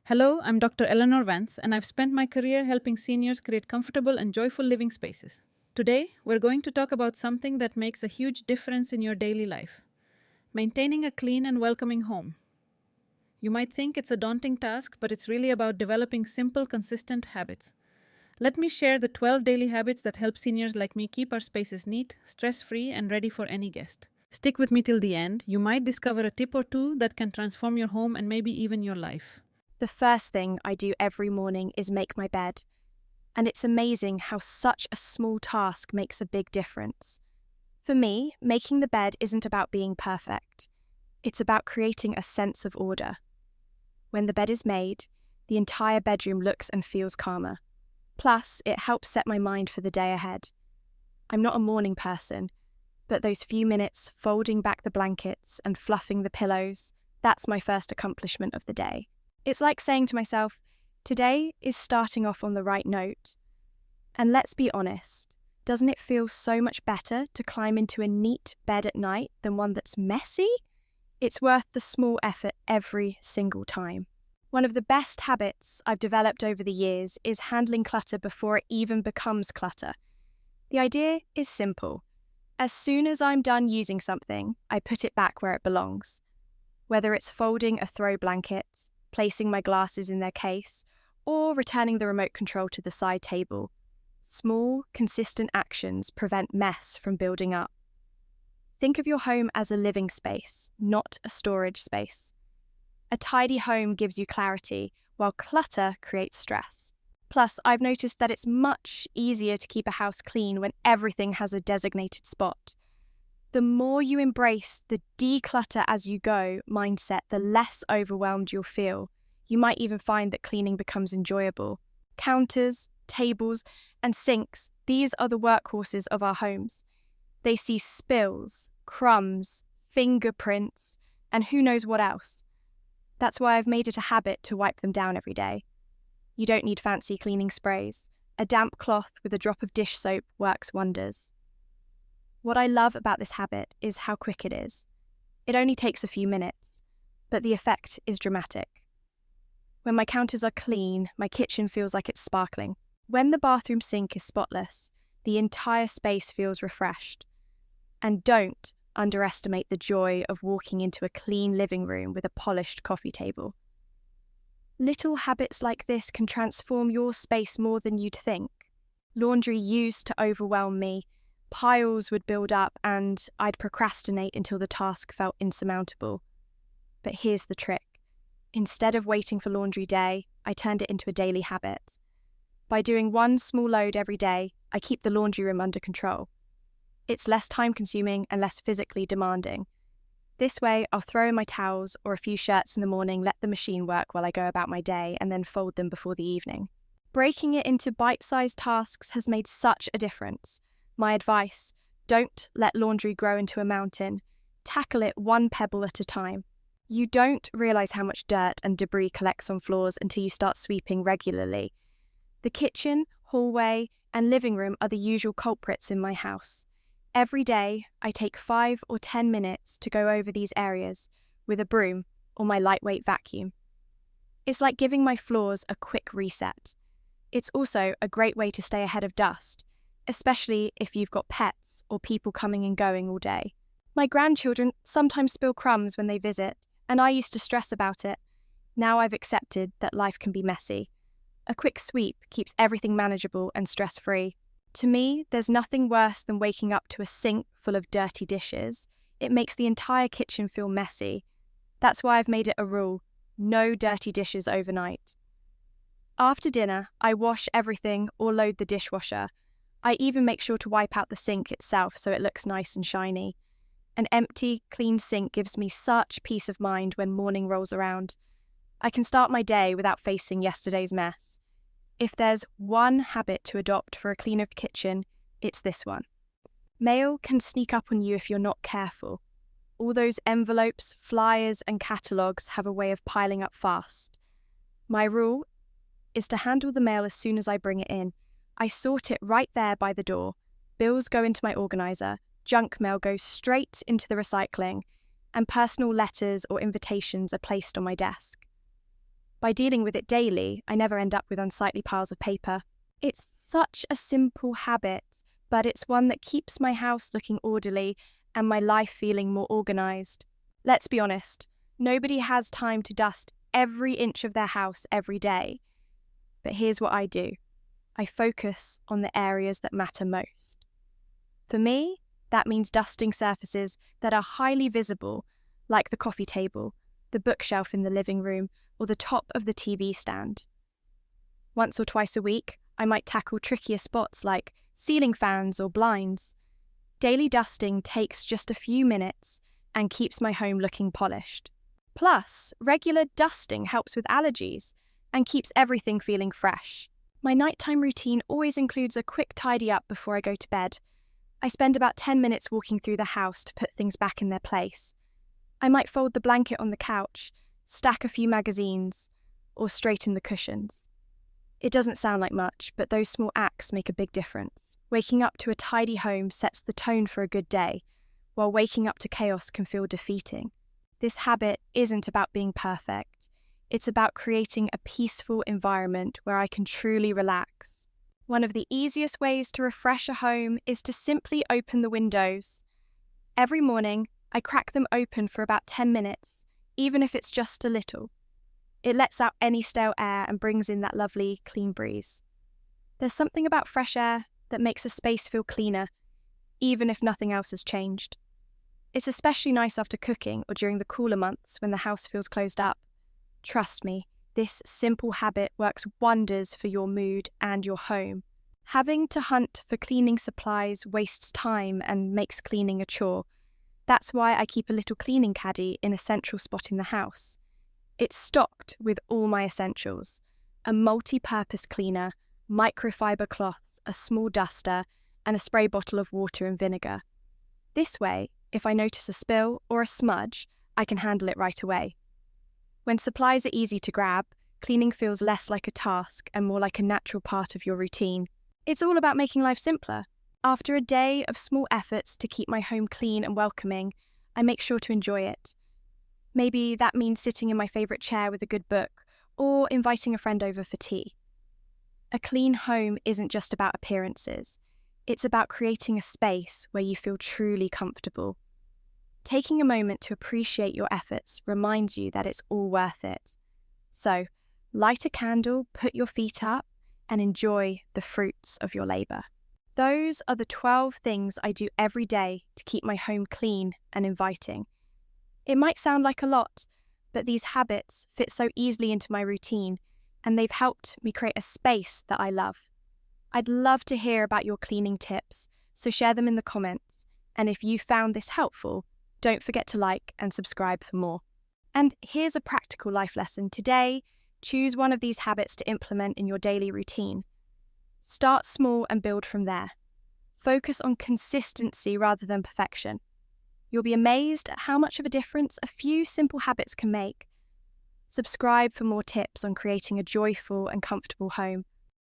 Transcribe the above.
Hello, I'm Dr. Eleanor Vance, and I've spent my career helping seniors create comfortable and joyful living spaces. Today, we're going to talk about something that makes a huge difference in your daily life: maintaining a clean and welcoming home. You might think it's a daunting task, but it's really about developing simple, consistent habits. Let me share the 12 daily habits that help seniors like me keep our spaces neat, stress free, and ready for any guest. Stick with me till the end. You might discover a tip or two that can transform your home and maybe even your life. The first thing I do every morning is make my bed, and it's amazing how such a small task makes a big difference. For me, making the bed isn't about being perfect. It's about creating a sense of order. When the bed is made, the entire bedroom looks and feels calmer. Plus, it helps set my mind for the day ahead. I'm not a morning person, but those few minutes folding back the blankets and fluffing the pillows, that's my first accomplishment of the day. It's like saying to myself, today is starting off on the right note. And let's be honest, doesn't it feel so much better to climb into a neat bed at night than one that's messy? It's worth the small effort every single time. One of the best habits I've developed over the years is handling clutter before it even becomes clutter. The idea is simple. As soon as I'm done using something, I put it back where it belongs. Whether it's folding a throw blanket, placing my glasses in their case, or returning the remote control to the side table. Small, consistent actions prevent mess from building up. Think of your home as a living space, not a storage space. A tidy home gives you clarity, while clutter creates stress. Plus, I've noticed that it's much easier to keep a house clean when everything has a designated spot. The more you embrace the declutter as you go mindset, the less overwhelmed you'll feel. You might even find that cleaning becomes enjoyable. Counters, tables, and sinks, these are the workhorses of our homes. They see spills, crumbs, fingerprints, and who knows what else. That's why I've made it a habit to wipe them down every day. You don't need fancy cleaning sprays. A damp cloth with a drop of dish soap works wonders. What I love about this habit is how quick it is. It only takes a few minutes, but the effect is dramatic. When my counters are clean, my kitchen feels like it's sparkling. When the bathroom sink is spotless, the entire space feels refreshed. And don't underestimate the joy of walking into a clean living room with a polished coffee table. Little habits like this can transform your space more than you'd think. Laundry used to overwhelm me. Piles would build up and I'd procrastinate until the task felt insurmountable. But here's the trick. Instead of waiting for laundry day, I turned it into a daily habit. By doing one small load every day, I keep the laundry room under control. It's less time-consuming and less physically demanding. This way, I'll throw in my towels or a few shirts in the morning, let the machine work while I go about my day, and then fold them before the evening. Breaking it into bite-sized tasks has made such a difference. My advice: don't let laundry grow into a mountain. Tackle it one pebble at a time. You don't realise how much dirt and debris collects on floors until you start sweeping regularly. The kitchen, hallway, and living room are the usual culprits in my house. Every day, I take 5 or 10 minutes to go over these areas with a broom or my lightweight vacuum. It's like giving my floors a quick reset. It's also a great way to stay ahead of dust, especially if you've got pets or people coming and going all day. My grandchildren sometimes spill crumbs when they visit, and I used to stress about it. Now I've accepted that life can be messy. A quick sweep keeps everything manageable and stress-free. To me, there's nothing worse than waking up to a sink full of dirty dishes. It makes the entire kitchen feel messy. That's why I've made it a rule: no dirty dishes overnight. After dinner, I wash everything or load the dishwasher. I even make sure to wipe out the sink itself so it looks nice and shiny. An empty, clean sink gives me such peace of mind when morning rolls around. I can start my day without facing yesterday's mess. If there's one habit to adopt for a cleaner kitchen, it's this one. Mail can sneak up on you if you're not careful. All those envelopes, flyers, and catalogues have a way of piling up fast. My rule is to handle the mail as soon as I bring it in. I sort it right there by the door. Bills go into my organiser, junk mail goes straight into the recycling, and personal letters or invitations are placed on my desk. By dealing with it daily, I never end up with unsightly piles of paper. It's such a simple habit, but it's one that keeps my house looking orderly and my life feeling more organised. Let's be honest, nobody has time to dust every inch of their house every day. But here's what I do. I focus on the areas that matter most. For me, that means dusting surfaces that are highly visible, like the coffee table, the bookshelf in the living room, or the top of the TV stand. Once or twice a week, I might tackle trickier spots like ceiling fans or blinds. Daily dusting takes just a few minutes and keeps my home looking polished. Plus, regular dusting helps with allergies and keeps everything feeling fresh. My nighttime routine always includes a quick tidy up before I go to bed. I spend about 10 minutes walking through the house to put things back in their place. I might fold the blanket on the couch, stack a few magazines, or straighten the cushions. It doesn't sound like much, but those small acts make a big difference. Waking up to a tidy home sets the tone for a good day, while waking up to chaos can feel defeating. This habit isn't about being perfect. It's about creating a peaceful environment where I can truly relax. One of the easiest ways to refresh a home is to simply open the windows. Every morning, I crack them open for about 10 minutes, even if it's just a little. It lets out any stale air and brings in that lovely, clean breeze. There's something about fresh air that makes a space feel cleaner, even if nothing else has changed. It's especially nice after cooking or during the cooler months when the house feels closed up. Trust me, this simple habit works wonders for your mood and your home. Having to hunt for cleaning supplies wastes time and makes cleaning a chore. That's why I keep a little cleaning caddy in a central spot in the house. It's stocked with all my essentials: a multi-purpose cleaner, microfiber cloths, a small duster, and a spray bottle of water and vinegar. This way, if I notice a spill or a smudge, I can handle it right away. When supplies are easy to grab, cleaning feels less like a task and more like a natural part of your routine. It's all about making life simpler. After a day of small efforts to keep my home clean and welcoming, I make sure to enjoy it. Maybe that means sitting in my favourite chair with a good book, or inviting a friend over for tea. A clean home isn't just about appearances. It's about creating a space where you feel truly comfortable. Taking a moment to appreciate your efforts reminds you that it's all worth it. So, light a candle, put your feet up, and enjoy the fruits of your labour. Those are the 12 things I do every day to keep my home clean and inviting. It might sound like a lot, but these habits fit so easily into my routine, and they've helped me create a space that I love. I'd love to hear about your cleaning tips, so share them in the comments. And if you found this helpful, don't forget to like and subscribe for more. And here's a practical life lesson. Today, choose one of these habits to implement in your daily routine. Start small and build from there. Focus on consistency rather than perfection. You'll be amazed at how much of a difference a few simple habits can make. Subscribe for more tips on creating a joyful and comfortable home.